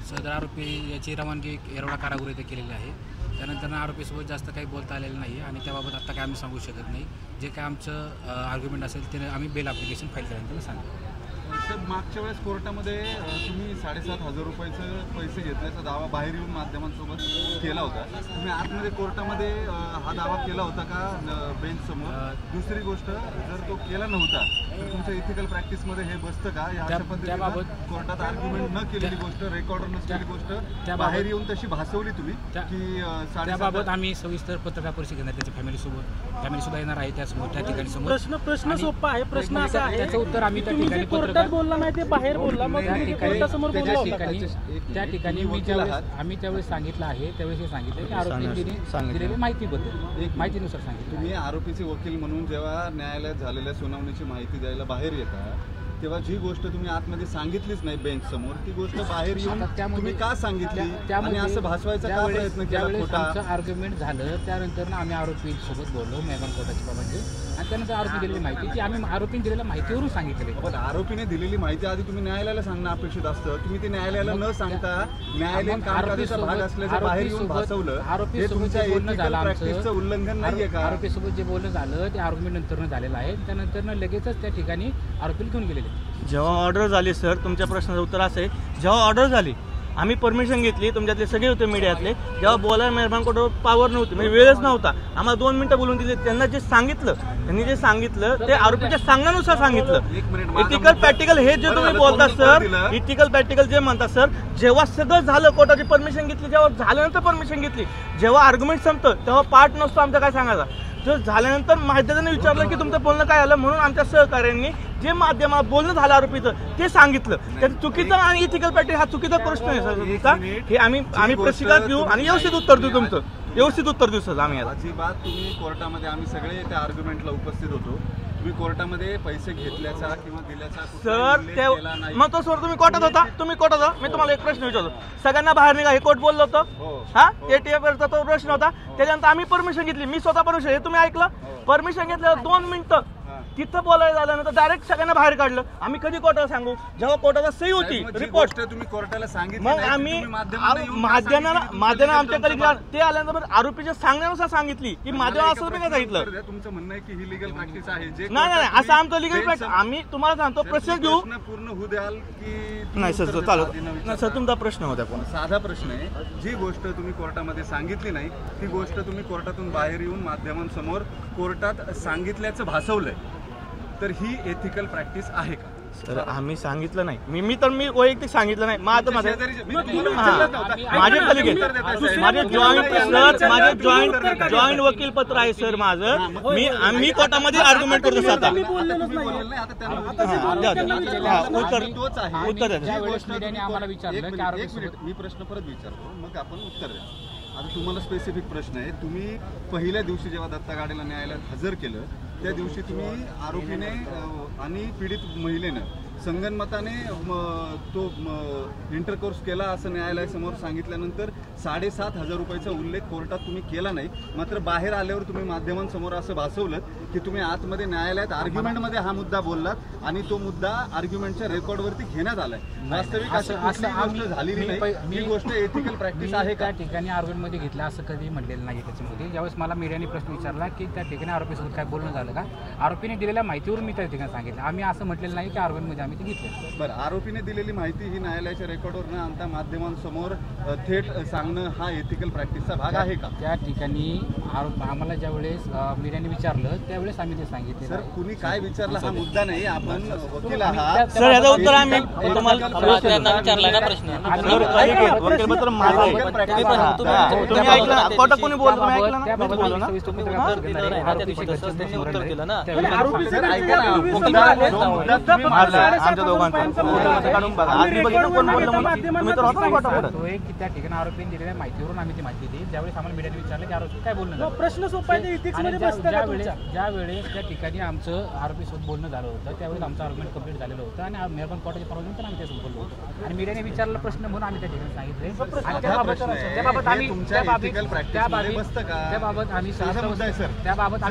सदर आरोपी याची रवानगी येरवडा कारागृह येथे केलेली आहे। त्यानंतर आरोपीसोबत जास्त काही बोलता आलेलं नाही आणि त्याबाबत आता काय आम्ही सांगू शकत नाही। जे काय आमचं आर्ग्युमेंट असेल ते आम्ही बेल ॲप्लिकेशन फाईल केल्यानंतर सांगू। सर, मागच्या वेळेस कोर्टामध्ये तुम्ही 7,500 रुपयाचं पैसे घेतल्याचा दावा बाहेर येऊन माध्यमांसोबत केला होता। तुम्ही आतमध्ये कोर्टामध्ये हा दावा केला होता का बेंच समोर? दुसरी गोष्ट, जर तो केला नव्हता तर तुमच्या इथिकल प्रॅक्टिसमध्ये हे बसतं का? या अशा पद्धतीने कोर्टात आर्ग्युमेंट न केलेली गोष्ट, रेकॉर्डर नसलेली गोष्ट बाहेर येऊन तशी भासवली तुम्ही की त्याबाबत आम्ही सविस्तर पत्रकार परिषद घेणार। त्याच्या फॅमिली सुद्धा येणार आहे त्यासमोर त्या ठिकाणी समोर। प्रश्न सोपा आहे, प्रश्न असा आहे त्याचं उत्तर आम्ही त्या ठिकाणी कोर्टात बोलला नाही, ते बाहेर बोलला, मग कोर्टासमोर त्या ठिकाणी आम्ही त्यावेळेस सांगितलं आहे, त्यावेळेस हे सांगितलं की आरोपींनी दिलेली माहितीनुसार सांगितलं। तुम्ही आरोपीचे वकील म्हणून जेव्हा न्यायालयात झालेल्या सुनावणीची माहिती द्यायला बाहेर येता तेव्हा जी गोष्ट तुम्ही आतमध्ये सांगितलीच नाही बेंच समोर, ती गोष्ट बाहेर येऊन तुम्ही का सांगितली आणि असं भासवायचा का प्रयत्न केला? खोटा आर्ग्युमेंट झालं त्यानंतर आम्ही आरोपीसोबत बोललो मेहमान कोर्टाच्या बाबतीत आणि त्यानंतर आरोपी दिलेली माहिती ती आम्ही आरोपीने दिलेल्या माहितीवरून सांगितली। पण आरोपीने दिलेली माहिती आधी तुम्ही न्यायालयाला सांगणं अपेक्षित असतं। तुम्ही ती न्यायालयाला न सांगता न्यायालयीन कामकाजाचा भाग असल्याचं बाहेर येऊन भासवलं, हे तुमच्या एथिकल प्रॅक्टिसचं उल्लंघन नाहीये का? आरोपीसोबत जे बोलणं झालं ते आर्ग्युमेंट नंतर झालेलं आहे, त्यानंतर लगेचच त्या ठिकाणी आरोपीला घेऊन गेलेले। जेव्हा ऑर्डर झाली सर, तुमच्या प्रश्नाचं उत्तर असं आहे, जेव्हा ऑर्डर झाली आम्ही परमिशन घेतली, तुमच्यातले सगळे होते मीडियातले, जेव्हा बोलायला मेहरबान कोर्टावर पावर नव्हती, म्हणजे वेळच नव्हता, आम्हाला 2 मिनिटं बोलून दिली। त्यांना जे सांगितलं, त्यांनी जे सांगितलं ते आरोपीच्या सांगण्यानुसार सांगितलं। इथिकल प्रॅक्टिकल हे जे तुम्ही बोलता सर, इथिकल प्रॅक्टिकल जे म्हणता सर, जेव्हा सगळं झालं कोर्टाची परमिशन घेतली, जेव्हा झाल्यानंतर परमिशन घेतली, जेव्हा आर्ग्युमेंट संपतं तेव्हा पार्ट नसतो आमचा काय सांगायचा। जर झाल्यानंतर माध्यमाने विचारलं की तुमचं बोलणं काय आलं, म्हणून आमच्या सहकार्यांनी जे माध्यमात बोलणं झालं आरोपीचं ते सांगितलं। त्याचं चुकीचं आणि इथिकल प्रॅक्टिस हा चुकीचा प्रश्न आहे सर तुमचा, हे आम्ही प्रतिसाद देऊ आणि व्यवस्थित उत्तर देऊ, तुमचं व्यवस्थित उत्तर देऊ सर आम्ही। अजिबात तुम्ही कोर्टामध्ये आम्ही सगळे त्या आर्ग्युमेंटला उपस्थित होतो, तुम्ही कोर्टामध्ये पैसे घेतल्याचा किंवा दिल्याचा सर मग तो सर तुम्ही कोर्टात होता, मी तुम्हाला एक प्रश्न विचारतो, सगळ्यांना बाहेर निघा हे कोर्ट बोललो होतं हा, एटीएफचा तो प्रश्न होता, त्याच्यानंतर आम्ही परमिशन घेतली, मी स्वतः परमिशन, हे तुम्ही ऐकलं, परमिशन घेतल्यावर 2 मिनिटं तिथं बोलायला झाल्यानंतर डायरेक्ट सगळ्यांना बाहेर काढलं। आम्ही कधी कोर्टाला सांगू, जेव्हा कोर्टाला सही होती रिपोर्ट तुम्ही कोर्टाला सांगितलं, मग आम्ही माध्यमानं आमच्याकडे ते आल्यानंतर आरोपीच्या सांगण्यानुसार सांगितली की माध्यम असं तुम्ही सांगितलं। तुमचं म्हणणं आहे की ही लिगल प्रॅक्टिस आहे, जे नाही असं आमचं लिगल प्रॅक्टिस, आम्ही तुम्हाला सांगतो प्रोसेस घेऊ पूर्ण होऊ द्याल की नाही सर चालू नाही सर, तुमचा प्रश्न होता पण साधा प्रश्न आहे, जी गोष्ट तुम्ही कोर्टामध्ये सांगितली नाही ती गोष्ट तुम्ही कोर्टातून बाहेर येऊन माध्यमांसमोर कोर्टात सांगितल्याचं भासवलंय, तर ही एथिकल प्रॅक्टिस आहे का? सर आम्ही सांगितलं नाही, मी वैयक्तिक सांगितलं नाही। माझे जॉईंट वकील पत्र आहे सर माझं, मी कोर्टामध्ये आर्ग्युमेंट करतो स्वतः। उत्तर मी प्रश्न परत विचारतो मग आपण उत्तर द्या। आता तुम्हाला स्पेसिफिक प्रश्न आहे, तुम्ही पहिल्या दिवशी जेव्हा दत्ता गाडेला न्यायालयात हजर केलं त्या दिवशी तुम्ही आरोपीने आणि पीडित महिलेनं संगनमताने तो इंटरकोर्स केला असं न्यायालयासमोर सांगितल्यानंतर 7,500 रुपयाचा उल्लेख कोर्टात तुम्ही केला नाही, मात्र बाहेर आल्यावर तुम्ही माध्यमांसमोर असं भासवलं की तुम्ही आतमध्ये न्यायालयात आर्ग्युमेंटमध्ये हा मुद्दा बोललात आणि तो मुद्दा आर्ग्युमेंटच्या रेकॉर्डवरती घेण्यात आलाय। वास्तविक असं गोष्ट झालेली नाही, ही गोष्ट एथिकल प्रॅक्टिस आहे का? त्या ठिकाणी आर्ग्युमेंटमध्ये घेतलं असं कधी म्हटलेलं नाही त्याच्यामध्ये। ज्यावेळेस मला मीडियाने प्रश्न विचारला की त्या ठिकाणी आरोपीसोबत काय बोलणं झालं का, आरोपीने दिलेल्या माहितीवरून मी त्या ठिकाणी सांगितलं, आम्ही असं म्हटलेलं नाही की आर्ग्युमेंटमध्ये आम्ही ते घेतलं। बरं, आरोपीने दिलेली माहिती ही न्यायालयाच्या रेकॉर्डवर न आणता माध्यमांसमोर थेट सांगणं हा एथिकल प्रॅक्टिसचा भाग आहे का? त्या ठिकाणी आम्हाला ज्यावेळेस मीडियाने विचारलं त्यावेळेस आम्ही ते सांगितले। सर कुणी काय विचारलं हा मुद्दा नाही, आपण वकील आहात सर, याचं उत्तर आम्ही तुम्हाला विचारला ना प्रश्न, तुम्ही ऐकलं, कोर्टात कोणी बोललं तुम्ही ऐकलं ना, उत्तर दिलं ना आमच्या दोघांचं काढून बघा, आधी बघितलं कोण बोललं तुम्ही तर होता कोर्टात की त्या ठिकाणी आरोपीने दिलेल्या माहितीवरून आम्ही ती माहिती दिली। ज्यावेळेस आम्हाला मीडियाने विचारलं की आरोपी काय बोलणं, प्रश्न सोपा आहे, ज्यावेळेस त्या ठिकाणी आमचं आरोपीसोबत बोलणं झालं होतं त्यावेळेस आमचं आर्ग्युमेंट कंप्लीट झालेलं होतं आणि मेहरबान कोर्टाच्या परवानगीनंतर आम्ही त्यासोबत बोललो होतो आणि मीडियाने विचारला प्रश्न म्हणून आम्ही त्या ठिकाणी सांगितले। त्याबाबत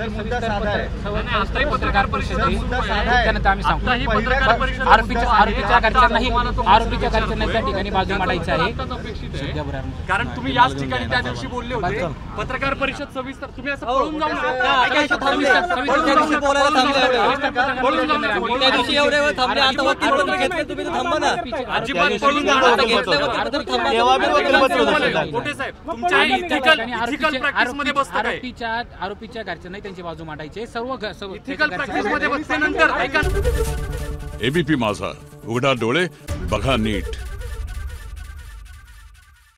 आम्ही पत्रकार परिषदेत त्यानंतर आम्ही सांगतो। आरोपीच्या घरच्यांनाही त्या ठिकाणी बाजू मांडायची आहे. सध्या बरोबर. कारण तुम्ही याच ठिकाणी त्या दिवशी बोलले होते, पत्रकार परिषद सविस्तर तुम्ही असं पळून जाऊन त्या दिवशी एवढे वेळ थांबले, आता वकीलपत्र घेतले तुम्ही तर थांबा ना. अजिबात पळून जाणार नाही. तेव्हा बी वकीलपत्र होतं. मोठे साहेब तुमच्या इथिकल प्रॅक्टिस मध्ये बसतं काय? आरोपीच्या घरच्यांनाही त्यांची बाजू मांडायची आहे. सर्व इथिकल प्रॅक्टिस मध्ये बसल्यानंतर ऐका. एबीपी माझा, उघडा डोळे बघा नीट.